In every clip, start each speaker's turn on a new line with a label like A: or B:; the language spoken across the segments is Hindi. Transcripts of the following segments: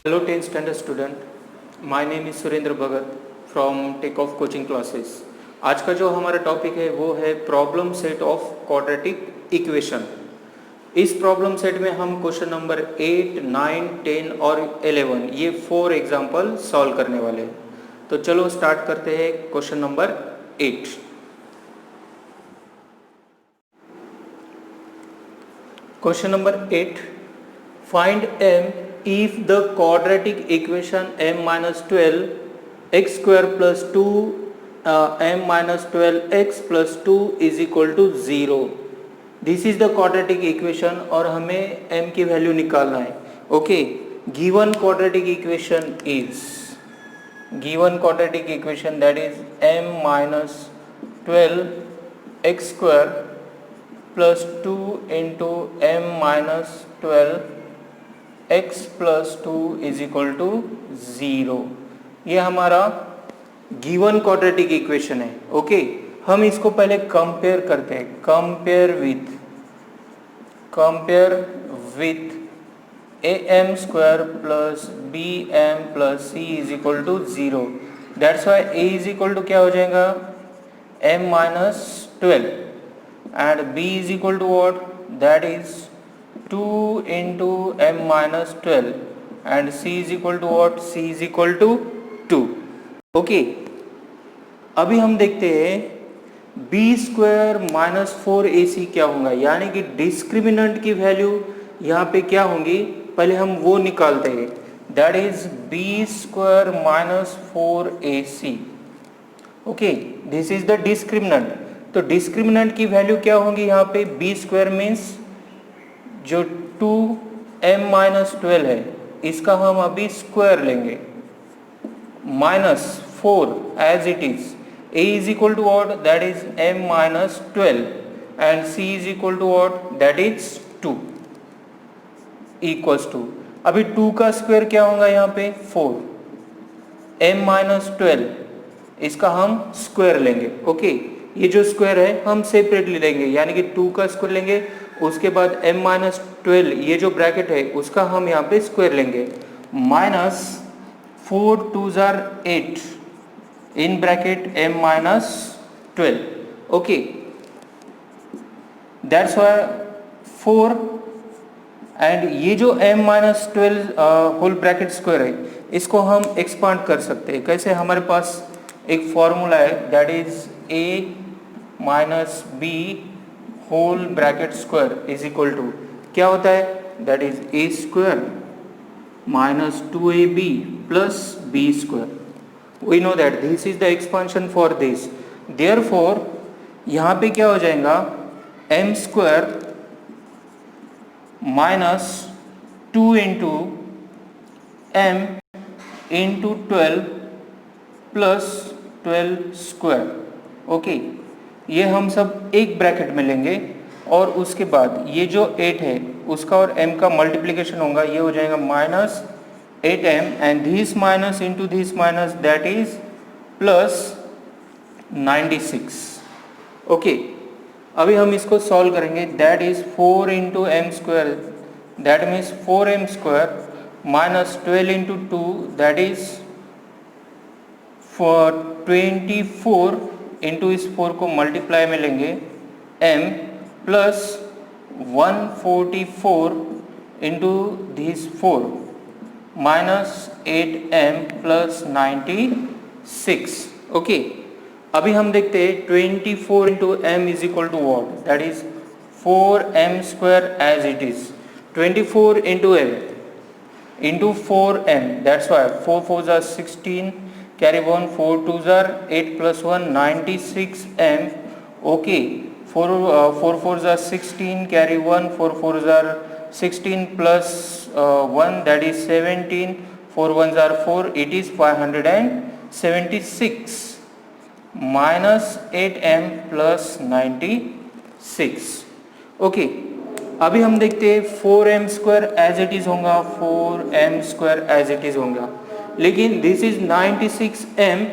A: Hello 10th standard student, my name is Surendra Bhagat from take off coaching classes. आज का जो हमारा टॉपिक है वो है problem set of quadratic equation. इस प्रॉब्लम सेट में हम क्वेश्चन नंबर 8, 9, 10 और 11 ये 4 एग्जाम्पल सॉल्व करने वाले हैं। तो चलो स्टार्ट करते हैं question number 8। Question number 8, find m if the quadratic equation m minus 12 x square plus 2 m minus 12 x plus 2 is equal to 0। This is the quadratic equation और हमें m की वैल्यू निकालना है। Okay, given quadratic equation that is m minus 12 x square plus 2 into m minus 12 x plus 2 is equal to 0। ये हमारा गिवन क्वाड्रेटिक इक्वेशन है। ओके, हम इसको पहले कंपेयर करते हैं। Compare with am square plus bm plus c is equal to 0। That's why a is equal to क्या हो जाएगा, m minus 12 and b is equal to what, that is 2 into m minus 12 and c is equal to what, c is equal to 2। Okay, अभी हम देखते हैं b स्क्वायर माइनस 4ac क्या होगा, यानी कि डिस्क्रिमिनेंट की वैल्यू यहाँ पे क्या होंगी, पहले हम वो निकालते हैं। That is b square minus 4ac। Okay, this is the discriminant. तो डिस्क्रिमिनेंट की वैल्यू क्या होंगी यहाँ पे, b स्क्वायर मीन्स जो 2m माइनस 12 है इसका हम अभी स्क्वायर लेंगे, minus 4 as it is, a is equal to what, that is m minus 12 and c is equal to what, that is 2 equals to, अभी 2 का स्क्वायर क्या होगा यहाँ पे 4, m माइनस 12 इसका हम स्क्वायर लेंगे। ओके, ये जो स्क्वायर है हम सेपरेटली लेंगे, यानी कि 2 का स्क्वायर लेंगे, उसके बाद m माइनस 12 ये जो ब्रैकेट है उसका हम यहाँ पे स्क्वायर लेंगे, minus 4 2s are 8 in bracket m minus 12। Okay, that's why 4 and ये जो m minus 12 whole bracket square है इसको हम एक्सपांड कर सकते हैं। कैसे, हमारे पास एक फॉर्मूला है, that is a minus b whole bracket square is equal to क्या होता है, that is a square minus 2ab plus b square. We know that this is the expansion for this, therefore यहाँ पे क्या हो जाएगा, m square minus 2 into m into 12 plus 12 square. Okay, ये हम सब एक ब्रैकेट में लेंगे और उसके बाद ये जो 8 है उसका और m का मल्टीप्लिकेशन होगा, ये हो जाएगा minus 8m and this minus into this minus, that is plus 96। Okay, अभी हम इसको सॉल्व करेंगे, that is 4 into m square, that means 4m square minus 12 into 2, that is 24 into इस 4 को मल्टीप्लाई में लेंगे m plus 144 into this 4 minus 8m plus 96। Okay, अभी हम देखते हैं 24 into m is equal to what, that is 4m square as it is, 24 into m into 4m, that's why 4 4s are 16, carry 1, 4 2s are 8 plus 1 96m। okay, 4 4s are 16, carry 1, 4 4s are 16 plus 1, that is 17, 4 1s are 4, it is 576 minus 8m plus 96। Okay, अभी हम देखते हैं 4m square as it is होगा, 4m square as it is होगा, लेकिन this is 96m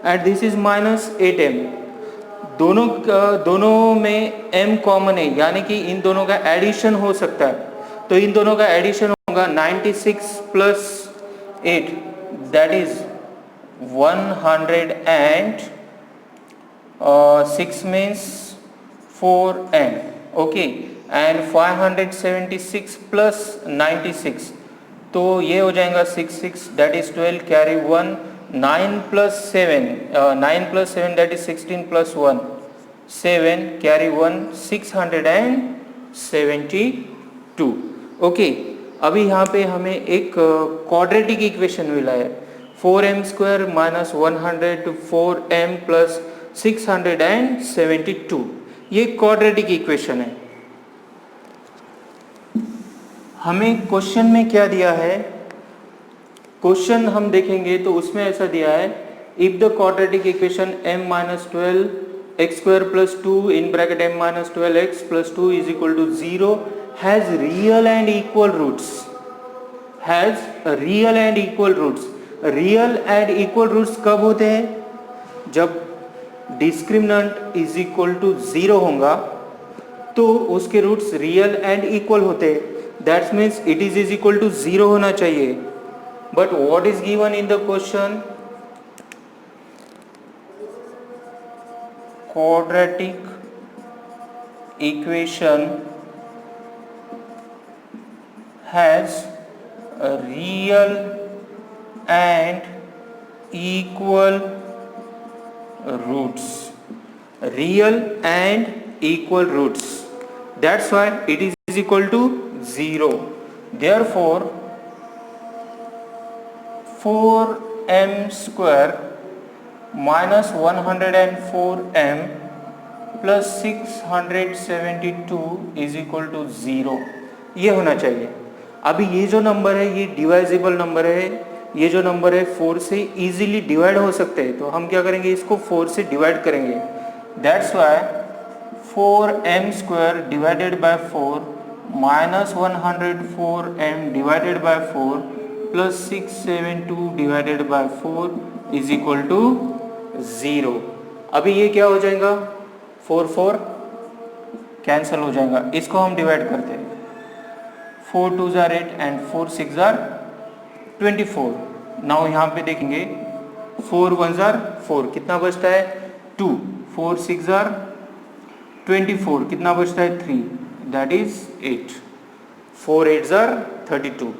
A: and this is minus 8m। दोनों में m कॉमन है, यानी कि इन दोनों का एडिशन हो सकता है। तो इन दोनों का एडिशन होगा 96 plus 8, that is 106 means 4m. Okay, and 576 plus 96, तो ये हो जाएगा 66, that is 12, carry 1, 9 plus 7 that is 16 plus 1 7, carry 1, 672. Okay, अभी यहाँ पे हमें एक क्वाड्रेटिक इक्वेशन मिला है, 4m square minus 104m plus 672, ये क्वाड्रेटिक इक्वेशन है। हमें क्वेश्चन में क्या दिया है, क्वेश्चन हम देखेंगे तो उसमें ऐसा दिया है, if the quadratic equation m minus 12 x square plus 2 in bracket m minus 12x plus 2 is equal to 0 has real and equal roots, has real and equal roots. Real and equal roots कब होते हैं, जब डिस्क्रिमिनेंट इज इक्वल टू 0 होगा तो उसके रूट्स रियल एंड इक्वल होते हैं, that means it is equal to 0 होना चाहिए। But what is given in the question, quadratic equation has a real and equal roots, real and equal roots, that's why it is equal to 0. Therefore 4m square minus 104m plus 672 is equal to 0, ये होना चाहिए। अभी ये जो नंबर है ये डिवाइजिबल नंबर है, ये जो नंबर है 4 से इजीली डिवाइड हो सकते हैं, तो हम क्या करेंगे, इसको 4 से डिवाइड करेंगे, that's why 4m square divided by 4 minus 104m divided by 4 plus 672 divided by 4 is equal to 0। अभी ये क्या हो जाएगा, 4 कैंसिल हो जाएगा, इसको हम डिवाइड करते हैं, 4 2 जार 8 एंड 4 6 जार 24। नाउ यहाँ पे देखेंगे 4 1 जार 4, कितना बचता है 2, 4 6 जार 24, कितना बचता है 3, दैट इज 8, 4 8 जार 32।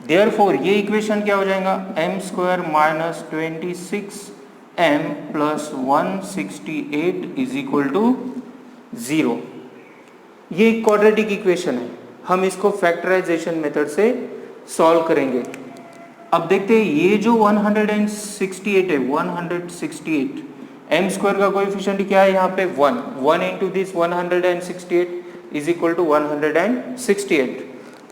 A: देयरफॉर ये इक्वेशन क्या हो जाएगा, m square minus 26m plus 168 is equal to 0। ये एक क्वाड्रेटिक इक्वेशन है, हम इसको फैक्टराइजेशन मेथड से सॉल्व करेंगे। अब देखते हैं ये जो 168 है, 168 m स्क्वायर का कोएफिशिएंट क्या है यहाँ पे 1 into this 168 is equal to 168।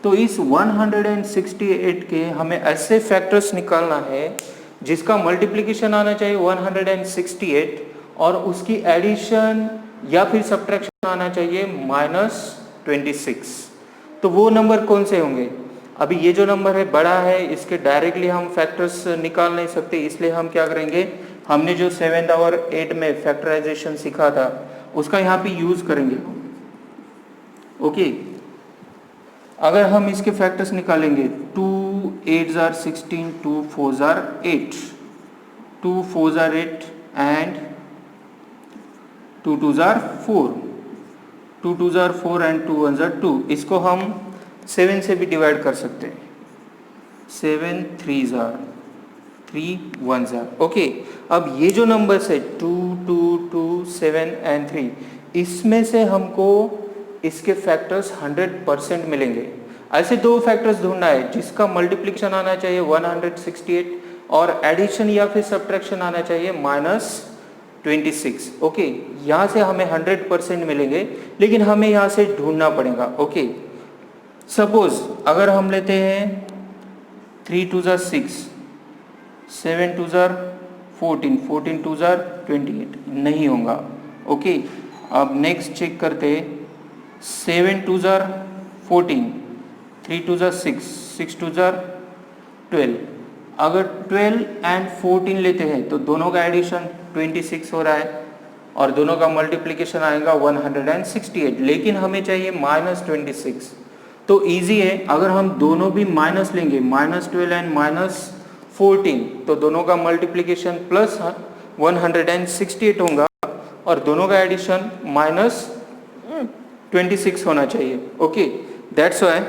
A: तो इस 168 के हमें ऐसे फैक्टर्स निकालना है जिसका मल्टीप्लिकेशन आना चाहिए 168 और उसकी एडिशन या फिर सब्ट्रैक्शन आना चाहिए -26। तो वो नंबर कौन से होंगे, अभी ये जो नंबर है बड़ा है, इसके डायरेक्टली हम फैक्टर्स निकाल नहीं सकते, इसलिए हम क्या करेंगे, हमने जो 7th और 8 में फैक्टराइजेशन सीखा था उसका यहाँ पे यूज करेंगे। ओके, अगर हम इसके फैक्टर्स निकालेंगे 2 8 jar 16, 2 4 jar 8, 2 4 jar 8 and 2 2 jar 4, 2 2 jar 4 and 2 1 jar 2, इसको हम 7 से भी डिवाइड कर सकते हैं, 7 3 जार 3 1 जार। ओके, अब ये जो नंबर्स है 2 2 2 7 एंड 3, इसमें से हमको इसके फैक्टर्स 100% मिलेंगे। ऐसे दो फैक्टर्स ढूंढना है जिसका मल्टीप्लिकेशन आना चाहिए 168 और एडिशन या फिर सब्ट्रैक्शन आना चाहिए -26। ओके, यहाँ से हमें 100% मिलेंगे, लेकिन हमें यहाँ से ढूंढना पड़ेगा। ओके, सपोज अगर हम लेते हैं 3 2 जार 6, 7 2 जार 14, 14 2 जार 28, नहीं होगा। ओके, अब नेक्स्ट चेक करते हैं 7 2 जार 14, 3 2 जार 6, 6 2 जार 12। अगर 12 एंड 14 लेते हैं तो दोनों का एडिशन 26 हो रहा है और दोनों का मल्टीप्लिकेशन आएगा 168, लेकिन हमें चाहिए -26। तो इजी है, अगर हम दोनों भी माइनस लेंगे, -12 एंड 14, तो दोनों का मल्टीप्लिकेशन प्लस 168 होगा और दोनों का एडिशन माइनस 26 होना चाहिए. Okay, that's why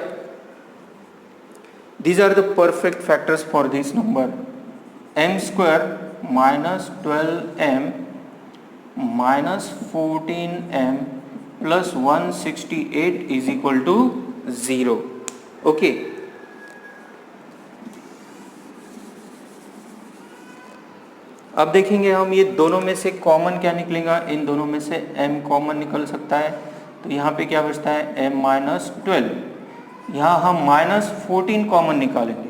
A: these are the perfect factors for this number. M square minus 12m minus 14m plus 168 is equal to 0. Okay. अब देखेंगे हम ये दोनों में से कॉमन क्या निकलेगा. इन दोनों में से m कॉमन निकल सकता है, तो यहाँ पे क्या बचता है m माइनस 12. यहाँ हम माइनस 14 कॉमन निकालेंगे.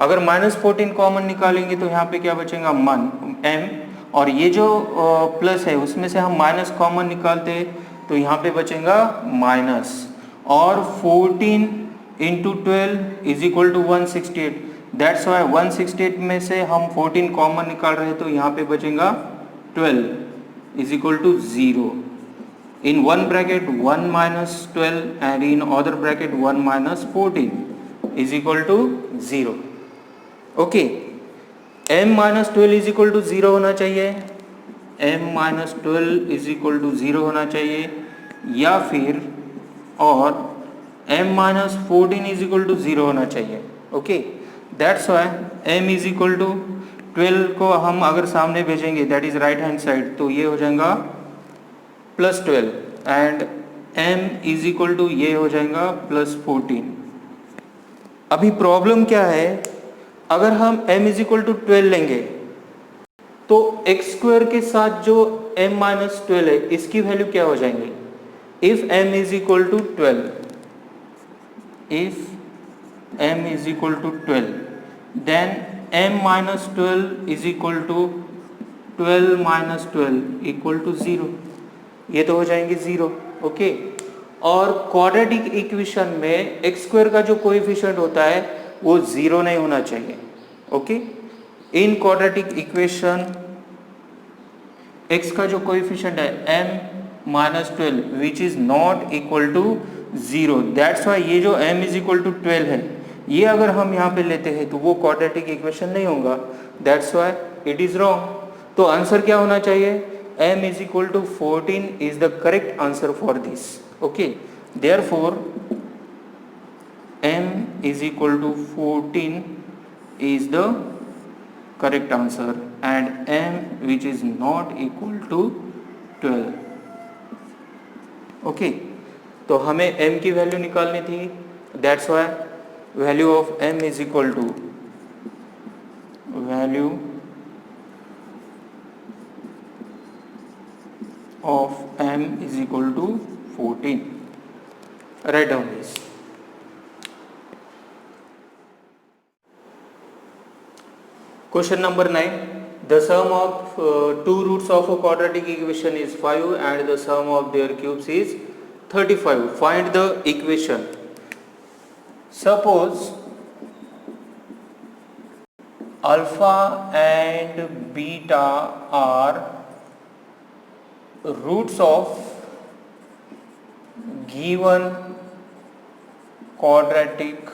A: अगर माइनस 14 कॉमन निकालेंगे तो यहाँ पे क्या बचेगा m, और ये जो प्लस है उसमें से हम माइनस कॉमन निकालते तो यहाँ पे बचेगा माइनस, और 14 into 12 is equal to 168. That's why 168 में से हम 14 कॉमन निकाल रहे हैं तो यहाँ पे बचेगा 12 is equal to 0. In one bracket 1 minus 12 and in other bracket 1 minus 14 is equal to 0. Okay, m minus 12 is equal to 0 होना चाहिए, m minus 12 is equal to 0 होना चाहिए, या फिर और m minus 14 is equal to 0 होना चाहिए. Okay, that's why m is equal to 12 को हम अगर सामने भेजेंगे that is right hand side, तो ये हो जाएगा plus 12 and m is equal to ये हो जाएगा प्लस 14. अभी प्रॉब्लम क्या है, अगर हम m इज इक्वल टू 12 लेंगे तो x स्क्वायर के साथ जो m माइनस 12 है इसकी वैल्यू क्या हो जाएंगी. If m is equal to 12, if m is equal to 12 then m minus 12 is equal to 12 minus 12 equal to 0. ये तो हो जाएंगे 0. ओके, और क्वाड्रेटिक इक्वेशन में x स्क्वायर का जो कोएफिशिएंट होता है वो 0 नहीं होना चाहिए. Okay, in quadratic equation x का जो कोएफिशिएंट है m minus 12 which is not equal to 0. That's why ये जो m इज इक्वल टू 12 है ये अगर हम यहाँ पे लेते हैं तो वो क्वाड्रेटिक इक्वेशन नहीं होगा. That's why it is wrong. तो आंसर क्या होना चाहिए, m is equal to 14 is the correct answer for this. Okay, therefore m is equal to 14 is the correct answer and m which is not equal to 12. Okay, तो हमें m की वैल्यू निकालनी थी. That's why value of m is equal to value of m is equal to 14. Write down this. Question number 9. The sum of two roots of a quadratic equation is 5 and the sum of their cubes is 35. Find the equation. Suppose alpha and beta are roots of given quadratic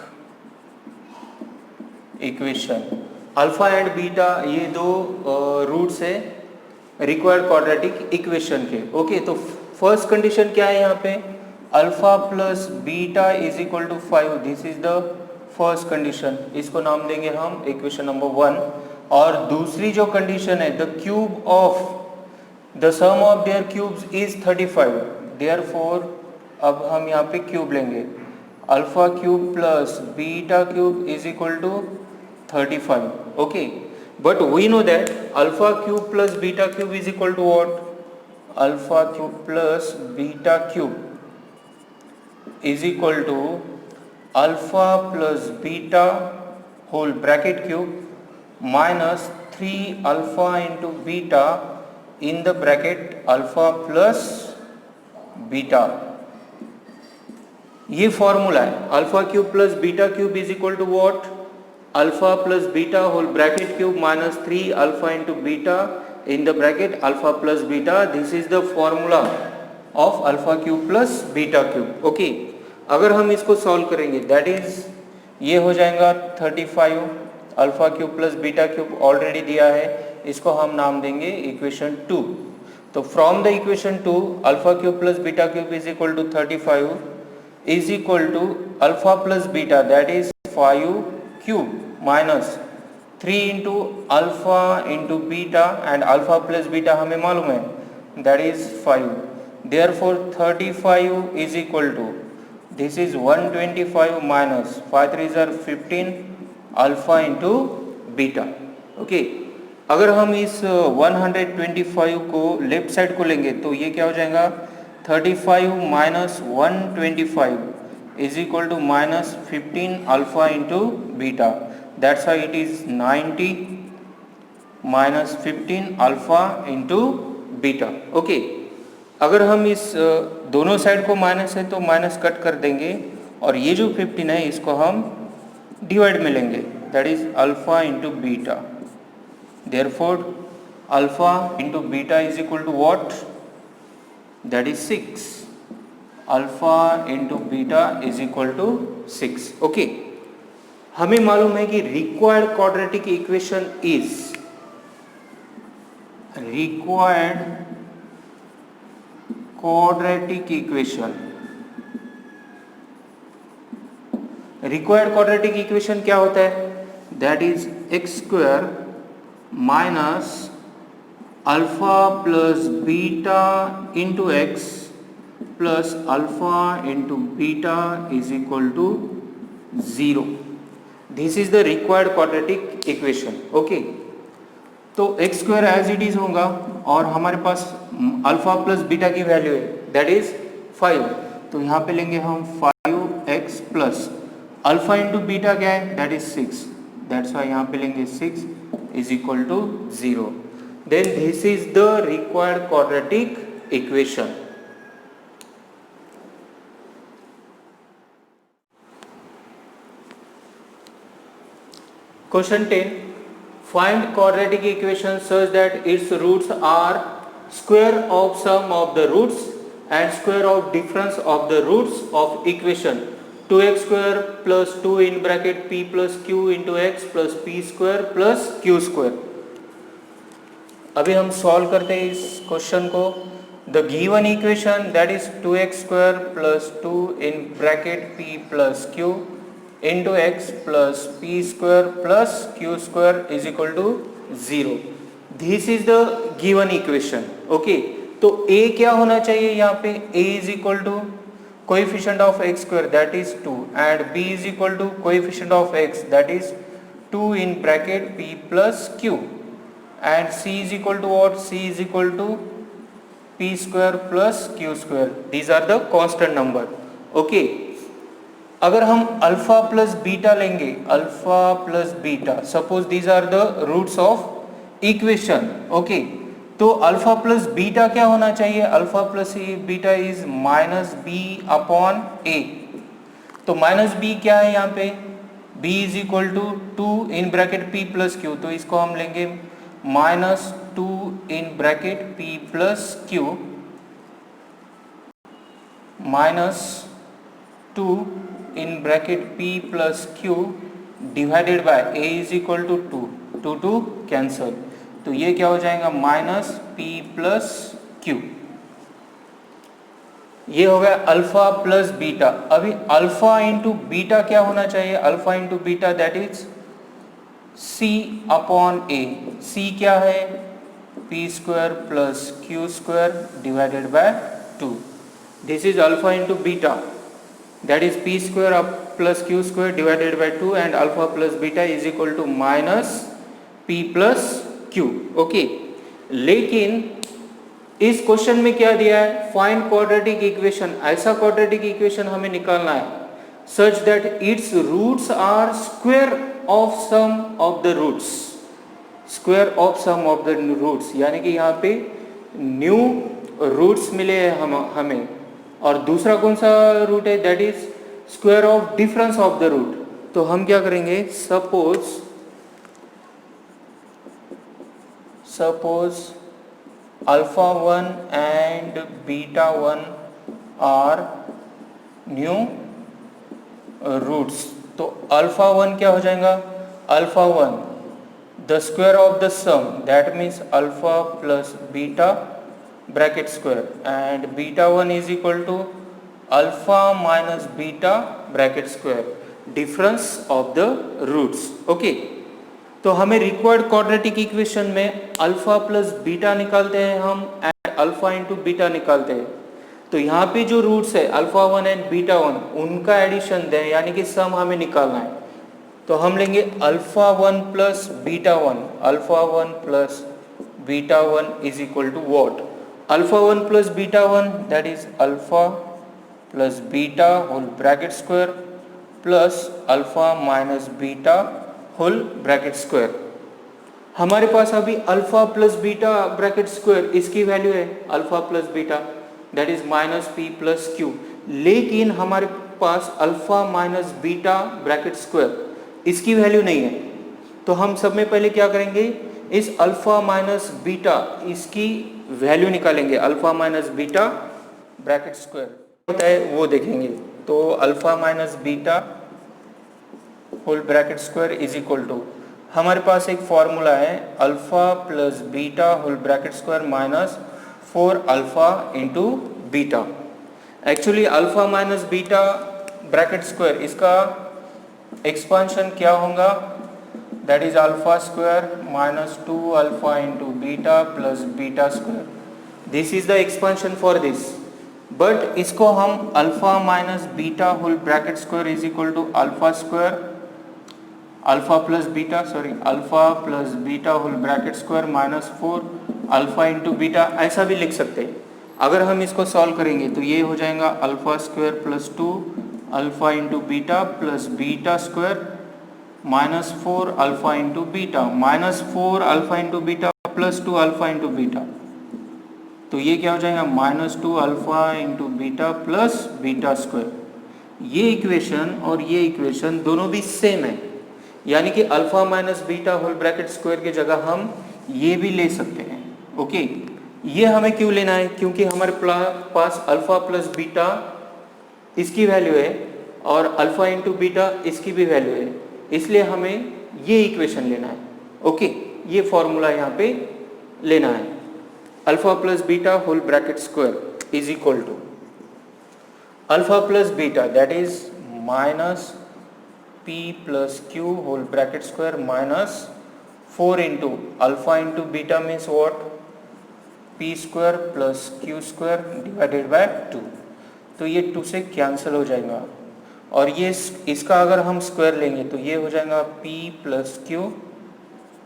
A: equation. Alpha and beta ये दो रूट्स है रिक्वायर्ड क्वाड्रेटिक इक्वेशन के. ओके, तो फर्स्ट कंडीशन क्या है यहाँ पे, alpha plus beta is equal to 5. This is the first condition. इसको नाम देंगे हम इक्वेशन नंबर 1. और दूसरी जो कंडीशन है the cube of the sum of their cubes is 35. therefore अब हम यहाँ पे क्यूब लेंगे, alpha cube plus beta cube is equal to 35. Okay, but we know that alpha cube plus beta cube is equal to what, alpha cube plus beta cube is equal to alpha plus beta whole bracket cube minus 3 alpha into beta in the bracket alpha plus beta. ये फॉर्मूला है alpha cube plus beta cube is equal to what, alpha plus beta whole bracket cube minus 3 alpha into beta in the bracket alpha plus beta. This is the formula of alpha cube plus beta cube. Okay, अगर हम इसको सॉल्व करेंगे दैट इज ये हो जाएगा 35 alpha cube plus beta cube already दिया है, इसको हम नाम देंगे इक्वेशन 2। तो from the equation 2 alpha cube plus beta cube is equal to 35 is equal to alpha plus beta that is 5 cube minus 3 into alpha into beta and alpha plus beta हमें मालूम है that is 5। Therefore 35 is equal to this is 125 minus 5 3 are 15 alpha into beta. Okay, अगर हम इस 125 को लेफ्ट साइड को लेंगे तो ये क्या हो जाएगा 35 minus 125 is equal to minus 15 alpha into beta, that's why it is 90 minus 15 alpha into beta. Okay, अगर हम इस दोनों साइड को माइनस है तो माइनस कट कर देंगे और ये जो 15 है इसको हम डिवाइड में लेंगे that is alpha into beta. Therefore, alpha into beta is equal to what? That is 6. Alpha into beta is equal to 6. Okay. हमें मालूम है कि required quadratic equation is required quadratic equation. Required quadratic equation क्या होता है? That is x square minus alpha plus beta into x plus alpha into beta is equal to 0। This is the required quadratic equation. Okay, तो X square as it is होगा और हमारे पास अल्फा प्लस बीटा की वैल्यू है दैट इज 5, तो यहाँ पे लेंगे हम 5x plus alpha into beta क्या है दैट इज 6, दैट्स वाई यहाँ पे लेंगे 6 is equal to 0. Then this is the required quadratic equation. Question 10. Find quadratic equation such that its roots are square of sum of the roots and square of difference of the roots of equation 2x square plus 2 in bracket p plus q into x plus p square plus q square। अभी हम सॉल्व करते हैं इस क्वेश्चन को। The given equation that is 2x square plus 2 in bracket p plus q into x plus p square plus q square is equal to 0। This is the given equation. Okay, तो a क्या होना चाहिए यहाँ पे? a is equal to coefficient of x square that is 2 and b is equal to coefficient of x that is 2 in bracket p plus q and c is equal to what? c is equal to p square plus q square। these are the constant number। okay, अगर हम अल्फा प्लस बीटा लेंगे, alpha plus beta, suppose these are the roots of equation. Okay, तो अल्फा प्लस बीटा क्या होना चाहिए? Alpha plus beta is minus B upon A. तो माइनस बी क्या है यहाँ पे? b is equal to 2 in bracket p plus Q, तो इसको हम लेंगे minus 2 in bracket p plus Q minus 2 in bracket p plus Q divided by a is equal to 2 2 cancel, तो ये क्या हो जाएगा? Minus p plus q. ये हो गया अल्फा प्लस बीटा। अभी अल्फा इंटू बीटा क्या होना चाहिए? Alpha into beta that is c upon a. c क्या है? p square plus q square divided by 2। This is alpha into beta that is p square plus q square divided by 2 and alpha plus beta is equal to minus p plus q. Okay, लेकिन इस क्वेश्चन में क्या दिया है? Find quadratic equation. ऐसा क्वाड्रेटिक इक्वेशन हमें निकालना है such that its roots are square of sum of the roots, square of sum of the roots, यानी कि यहाँ पे न्यू रूट्स मिले हैं हमें, और दूसरा कौन सा रूट है? That is square of difference of the root. तो हम क्या करेंगे? Suppose alpha 1 and beta 1 are new roots, तो अल्फा 1 क्या हो जाएगा? alpha 1, the square of the sum, that means alpha plus beta bracket square, and beta 1 is equal to alpha minus beta bracket square, difference of the roots. Okay, तो हमें रिक्वायर्ड क्वाड्रेटिक इक्वेशन में अल्फा प्लस बीटा निकालते हैं हम एंड अल्फा इंटू बीटा निकालते हैं। तो यहाँ पे जो रूट्स है अल्फा 1 एंड बीटा 1, उनका एडिशन दें, यानी कि सम हमें निकालना है। तो हम लेंगे alpha 1 plus beta 1, alpha 1 plus beta 1 is equal to what? Alpha 1 plus beta 1, that is alpha plus beta whole bracket square plus alpha minus beta whole bracket square. हमारे पास अभी alpha plus beta bracket square, इसकी वैल्यू है alpha plus beta, that is minus P plus Q. लेकिन हमारे पास alpha minus beta bracket square, इसकी वैल्यू नहीं है। तो हम सब में पहले क्या करेंगे, इस अल्फा माइनस बीटा इसकी वैल्यू निकालेंगे, alpha minus beta bracket square होता है वो देखेंगे। तो alpha minus beta whole bracket square is equal to, हमारे पास एक फॉर्मूला है alpha plus beta whole bracket square minus 4 alpha into beta. Actually alpha minus beta bracket square, इसका एक्सपांशन क्या होगा, that is alpha square minus 2 alpha into beta plus beta square. This is the expansion for this, but इसको हम alpha minus beta whole bracket square is equal to alpha square alpha plus beta, sorry alpha plus beta whole bracket square minus 4 alpha into beta, ऐसा भी लिख सकते हैं। अगर हम इसको सॉल्व करेंगे तो ये हो जाएगा alpha square plus 2 alpha into beta plus beta square minus 4 alpha into beta, minus 4 alpha into beta plus 2 alpha into beta, तो ये क्या हो जाएगा minus 2 alpha into beta plus beta square. ये इक्वेशन और ये इक्वेशन दोनों भी सेम है, यानी कि alpha minus beta whole bracket square की जगह हम ये भी ले सकते हैं। ओके, ये हमें क्यों लेना है, क्योंकि हमारे पास अल्फा प्लस बीटा इसकी वैल्यू है और अल्फा इंटू बीटा इसकी भी वैल्यू है, इसलिए हमें ये इक्वेशन लेना है। ओके, ये फॉर्मूला यहाँ पे लेना है, alpha plus beta whole bracket square is equal to alpha plus beta, that is minus p plus q whole bracket square minus 4 into alpha into beta means what, p square plus q square divided by 2। तो ये 2 से कैंसिल हो जाएगा और ये इसका अगर हम स्क्वायर लेंगे तो ये हो जाएगा p plus q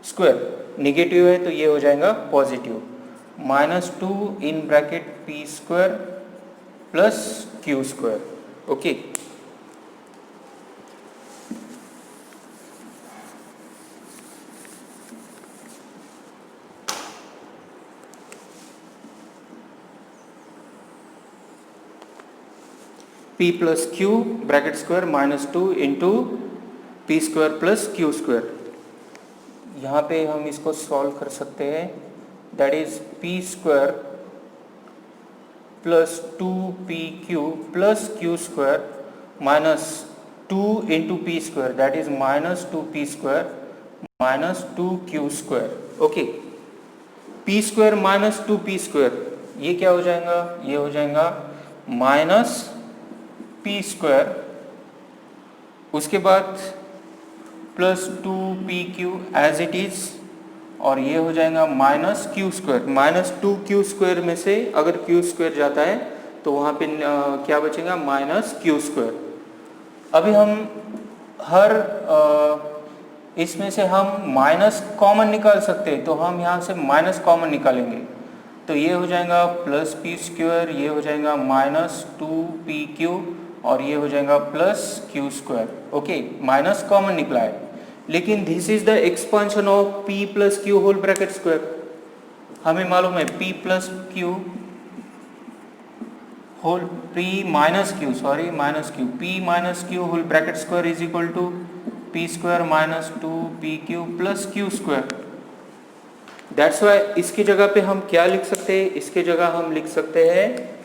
A: square, negative है तो ये हो जाएगा positive, minus 2 in bracket p square plus q square. Okay, p plus Q bracket square minus 2 into P square plus q square. यहाँ पे हम इसको सॉल्व कर सकते हैं, that is P square plus 2pq plus q square minus 2 into P square, that is minus 2p square minus 2q square. Okay, p square minus 2p square, ये क्या हो जाएगा, ये हो जाएगा माइनस p स्क्वायर, उसके बाद plus 2pq as it is, और ये हो जाएगा minus q square, minus 2q square में से अगर q स्क्वायर जाता है तो वहाँ पे क्या बचेगा माइनस q स्क्वायर। अभी हम हर इसमें से हम माइनस कॉमन निकाल सकते हैं, तो हम यहाँ से माइनस कॉमन निकालेंगे तो ये हो जाएगा प्लस p स्क्वायर, ये हो जाएगा माइनस 2pq और ये हो जाएगा plus q square. Okay, minus common निकला है, लेकिन this is the expansion of p plus Q whole bracket square. हमें मालूम है p plus Q whole p minus q, sorry minus q, p minus Q whole bracket square is equal to p square minus 2pq plus q square. That's why इसकी जगह पे हम क्या लिख सकते हैं, इसकी जगह हम लिख सकते हैं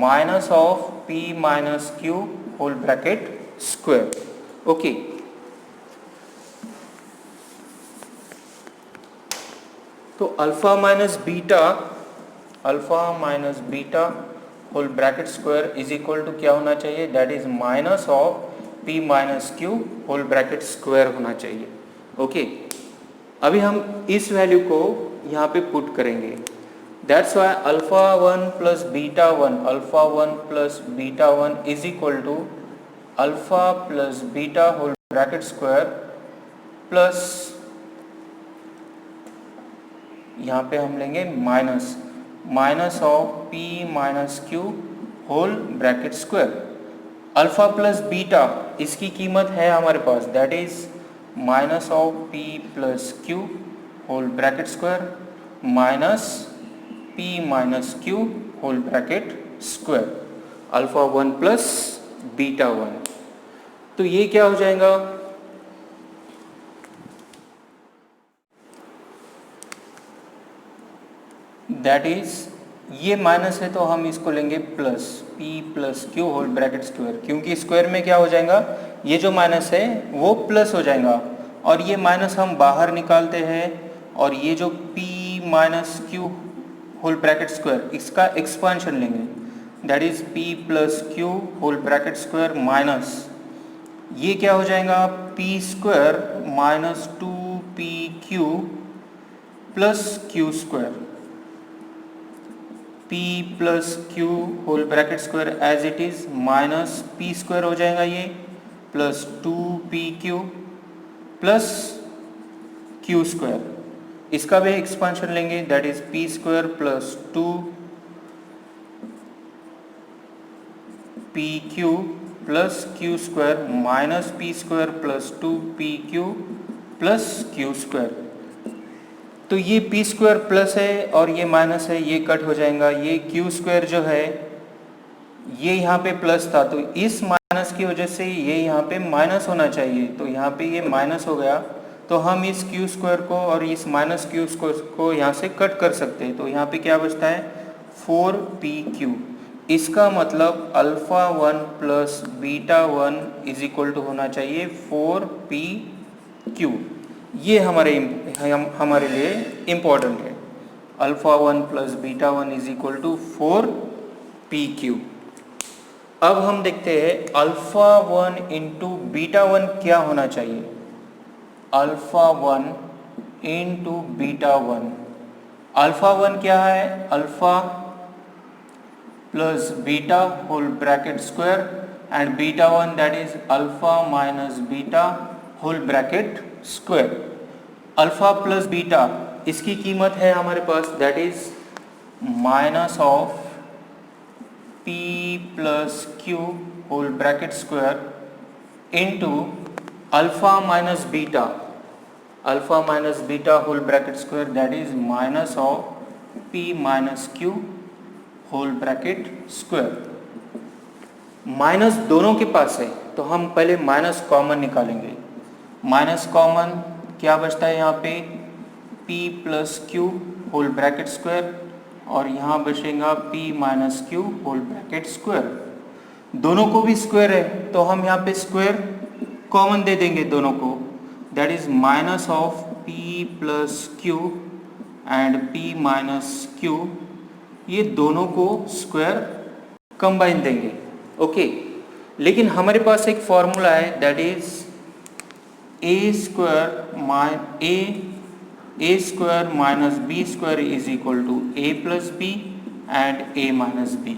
A: minus of p minus Q whole bracket square. Okay, तो alpha minus beta whole bracket square is equal to क्या होना चाहिए, that is minus of P minus Q whole bracket square होना चाहिए। ओके, अभी हम इस वैल्यू को यहाँ पे पुट करेंगे। That's why alpha one plus beta one is equal to alpha plus beta whole bracket square plus यहाँ पे हम लेंगे minus of P minus Q whole bracket square. Alpha plus beta इसकी कीमत है हमारे पास, that is minus of P plus Q whole bracket square minus P minus Q whole bracket square, alpha one plus beta one. तो ये क्या हो जाएगा, दैट इज ये माइनस है तो हम इसको लेंगे plus p plus Q whole bracket square, क्योंकि स्क्वायर में क्या हो जाएगा, ये जो माइनस है वो प्लस हो जाएगा और ये माइनस हम बाहर निकालते हैं और ये जो p minus Q whole bracket square इसका एक्सपांशन लेंगे, that is p plus Q whole bracket square minus ये क्या हो जाएगा p square minus 2pq plus q square, p plus Q whole bracket square as it is minus p square हो जाएगा ये plus 2pq plus q square, इसका भी एक्सपांशन लेंगे that is p square plus 2pq plus q square minus p square plus 2pq plus q square. तो ये p स्क्वायर प्लस है और ये माइनस है, ये कट हो जाएगा, ये q स्क्वायर जो है ये यहाँ पे प्लस था तो इस माइनस की वजह से ये यहाँ पे माइनस होना चाहिए, तो यहाँ पे ये माइनस हो गया तो हम इस q स्क्वायर को और इस माइनस क्यू स्क्वायर को यहाँ से कट कर सकते हैं, तो यहाँ पे क्या बचता है 4pq। इसका मतलब alpha one plus beta one is equal to होना चाहिए 4pq। ये हमारे लिए इम्पोर्टेंट है, alpha one plus beta one is equal to 4pq। अब हम देखते हैं alpha one into beta one क्या होना चाहिए, alpha one into beta one, alpha one क्या है, alpha plus beta whole bracket square and beta one that is alpha minus beta whole bracket square. Alpha plus beta इसकी कीमत है हमारे पास that is minus of p plus Q whole bracket square into alpha minus beta whole bracket square that is minus of p minus Q whole bracket square. Minus दोनों के पास है तो हम पहले माइनस कॉमन निकालेंगे, माइनस कॉमन क्या बचता है यहाँ पे p plus Q whole bracket square और यहाँ बचेगा p minus Q whole bracket square. दोनों को भी स्क्वायर है तो हम यहाँ पे स्क्वायर कॉमन दे देंगे दोनों को, that is minus of p plus q and p minus Q, ये दोनों को स्क्वायर कंबाइन देंगे। ओके, लेकिन हमारे पास एक फॉर्मूला है that is a square minus b square is equal to a plus b and a minus b.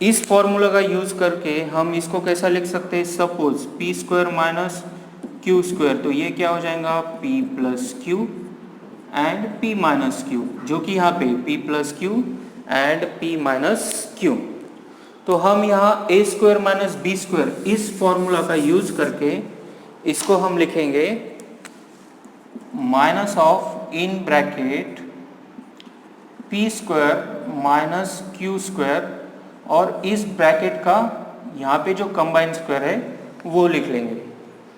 A: इस फॉर्मूला का यूज करके हम इसको कैसा लिख सकते हैं, suppose p square minus q square, तो ये क्या हो जाएगा p plus q and p minus q, जो कि यहाँ पे p plus q and p minus q. तो हम यहाँ a square minus b square इस फॉर्मूला का यूज करके इसको हम लिखेंगे minus of in bracket P square minus q square और इस ब्रैकेट का यहाँ पे जो कंबाइंड स्क्वायर है वो लिख लेंगे।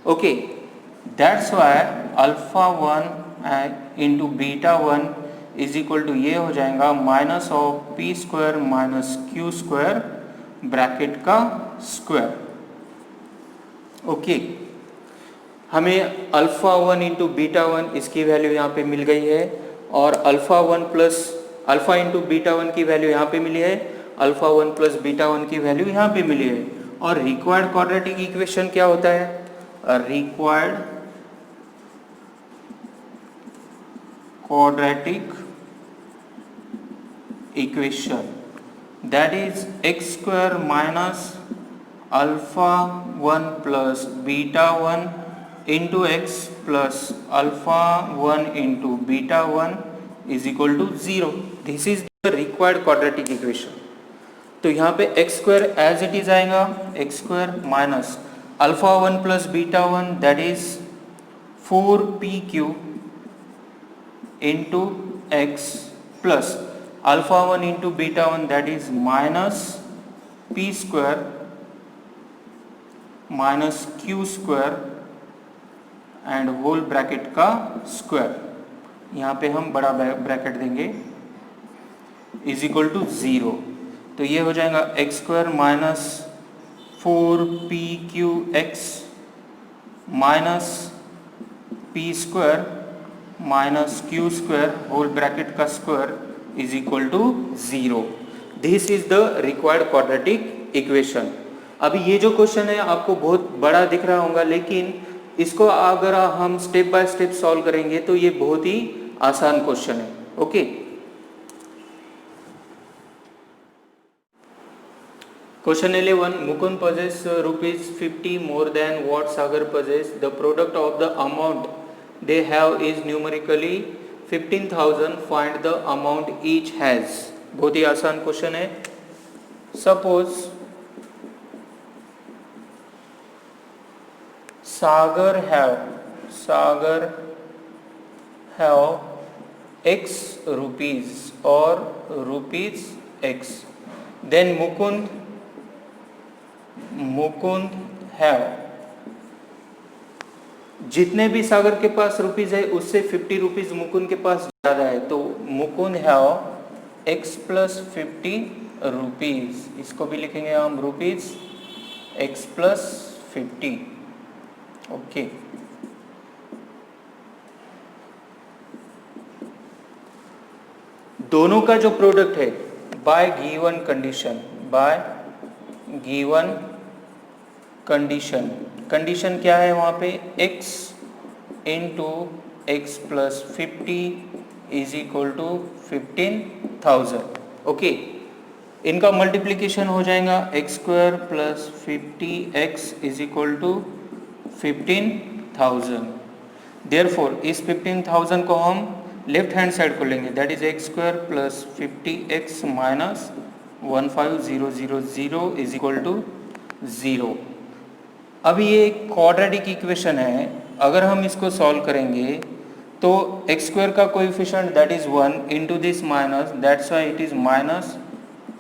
A: Okay, that's why alpha one into beta one is equal to ये हो जाएगा minus of p square minus q square bracket का स्क्वायर। ओके, हमें alpha one into beta one इसकी वैल्यू यहाँ पे मिल गई है और alpha 1 plus alpha into beta 1 की वैल्यू यहाँ पे मिली है, अल्फ़ा 1 प्लस बीटा 1 की वैल्यू यहाँ पे मिली है। और रिक्वायर्ड क्वाड्रेटिक इक्वेशन क्या होता है? Required quadratic equation that is x square minus alpha 1 plus beta 1 into x plus alpha 1 into beta 1 is equal to 0. This is the required quadratic equation. तो यहाँ पे x square as it is आएगा, x square minus alpha 1 plus beta 1 that is 4pq into x plus alpha 1 into beta 1 that is minus p square minus q square and whole bracket का स्क्वायर, यहाँ पे हम बड़ा ब्रैकेट देंगे, इज इक्वल टू 0। तो ये हो जाएगा x square minus 4pqx minus p square minus q square whole bracket का square is equal to 0. This is the required quadratic equation. अभी ये जो क्वेश्चन है आपको बहुत बड़ा दिख रहा होगा, लेकिन इसको अगर हम स्टेप बाय स्टेप सॉल्व करेंगे तो ये बहुत ही आसान क्वेश्चन है। Okay, question 11, Mukund possess ₹50 more than what Sagar possess. The product of the amount they have is numerically 15,000. Find the amount each has. बहुत ही आसान क्वेश्चन है। Suppose Sagar have x rupees और rupees x, then Mukund have, जितने भी सागर के पास रुपीज है उससे 50 रुपीज मुकुंद के पास ज्यादा है, तो Mukund have x plus 50 rupees, इसको भी लिखेंगे हम रुपीज x प्लस 50। ओके, दोनों का जो प्रोडक्ट है बाय गिवन कंडीशन, कंडीशन क्या है वहाँ पे, x इंटू x plus 50 is equal to 15,000। ओके, इनका मल्टीप्लिकेशन हो जाएगा x square plus 50x is equal to 15,000। Therefore इस 15,000 को हम लेफ्ट हैंड साइड को लेंगे, that is x square plus 50x minus 15000 is equal to 0। अब ये क्वाड्रेटिक इक्वेशन है, अगर हम इसको सॉल्व करेंगे तो एक्स स्क्वायर का coefficient that is 1 into this minus, that's why it is minus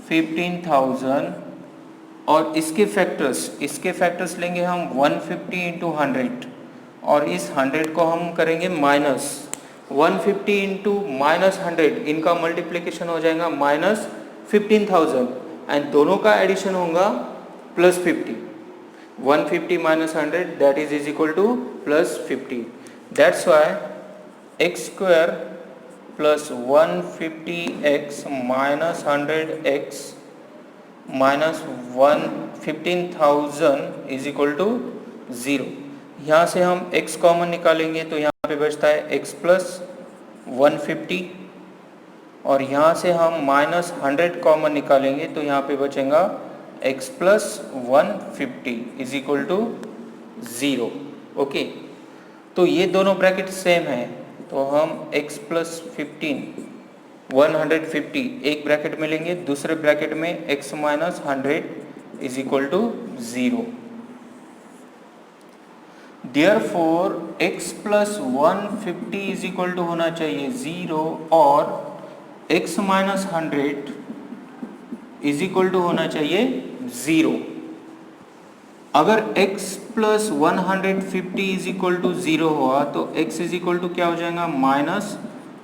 A: 15,000, और इसके फैक्टर्स लेंगे हम 150 इंटू 100, और इस 100 को हम करेंगे माइनस 150 इंटू माइनस 100, इनका मल्टीप्लिकेशन हो जाएगा माइनस 15,000, एंड दोनों का एडिशन होगा plus 50। 150 minus 100 that is equal to plus 50. That's why x square plus 150x minus 100x minus 15,000 is equal to 0. यहाँ से हम x कॉमन निकालेंगे तो यहाँ पे बचता है x प्लस 150, और यहाँ से हम माइनस 100 कॉमन निकालेंगे तो यहाँ पे बचेगा x plus 150 is equal to 0। Okay, तो ये दोनों ब्रैकेट सेम है, तो हम x प्लस 150 एक ब्रैकेट में लेंगे, दूसरे ब्रैकेट में x minus 100 is equal to 0। Therefore x plus 150 is equal to होना चाहिए 0, और x minus 100 is equal to होना चाहिए 0। अगर x plus 150 is equal to 0 हुआ तो x इज इक्वल टू क्या हो जाएगा, minus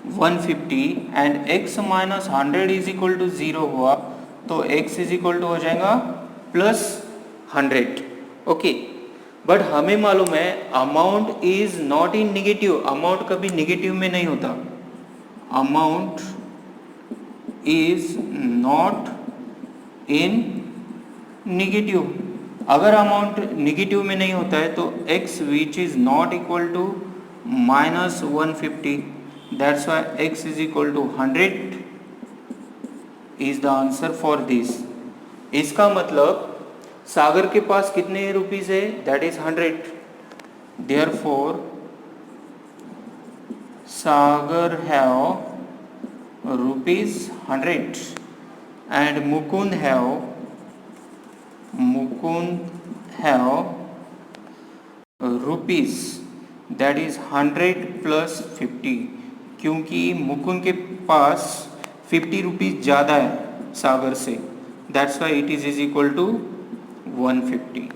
A: 150, and x minus 100 is equal to 0 हुआ तो x इज इक्वल टू हो जाएगा प्लस 100। ओके, बट हमें मालूम है amount is not in negative, amount कभी निगेटिव में नहीं होता, amount is not in negative. अगर अमाउंट निगेटिव में नहीं होता है तो x which is not equal to minus 150, that's why x is equal to 100 is the answer for this. इसका मतलब सागर के पास कितने रुपीस है, that is 100. Therefore Sagar have rupees 100 and Mukund have rupees, that is 100 plus 50, क्योंकि मुकुंद के पास 50 रुपीज़ ज़्यादा है सागर से, that's why it is equal to 150.